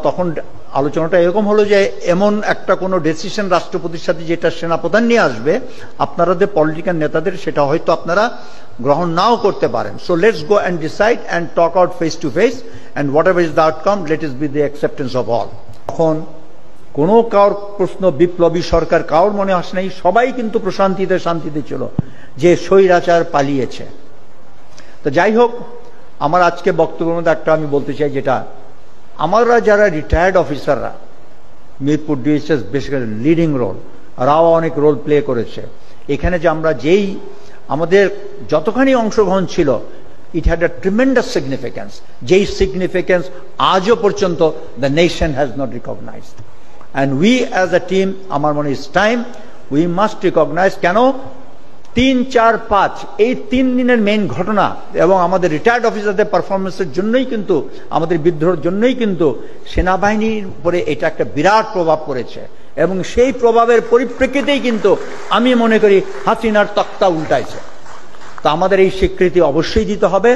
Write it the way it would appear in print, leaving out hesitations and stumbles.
তখন আলোচনাটা এরকম হলো যে এমন একটা কোনো ডিসিশন রাষ্ট্রপতির সাথে যেটা সেনাপ্রধান নিয়ে আসবে, আপনাদের পলিটিক্যাল নেতাদের সেটা হয়তো আপনারা গ্রহণ নাও করতে পারেন। So let's go and decide and talk out face to face and whatever is the outcome let us be the acceptance of all. তখন কোনো কারোর প্রশ্ন বিপ্লবী সরকার কারোর মনে আসে নাই, সবাই কিন্তু প্রশান্তিতে শান্তিতে ছিল যে স্বৈরাচার পালিয়েছে। তো যাই হোক, আমার আজকে বক্তব্যের মধ্যে একটা আমি বলতে চাই, যেটা আমরা যারা রিটায়ার্ড অফিসাররা, Mirpur DSS basically leading role, রাও অনেক রোল প্লে করেছে এখানে, যে আমরা যেই আমাদের যতখানি অংশগ্রহণ ছিল, it had a tremendous significance, যেই সিগনিফিক্যান্স আজও পর্যন্ত the nation has not recognised. And we as a team, আমার মনে this time we must recognise. কেন 3, 4, 5 এই 3 দিনের মেইন ঘটনা এবং আমাদের রিটায়ার্ড অফিসারদের পারফরমেন্সের জন্যই কিন্তু, আমাদের বিদ্রোহের জন্যই কিন্তু সেনাবাহিনীর উপরে এটা একটা বিরাট প্রভাব পড়েছে, এবং সেই প্রভাবের পরিপ্রেক্ষিতেই কিন্তু আমি মনে করি হাসিনার তক্তা উল্টাইছে। তো আমাদের এই স্বীকৃতি অবশ্যই দিতে হবে।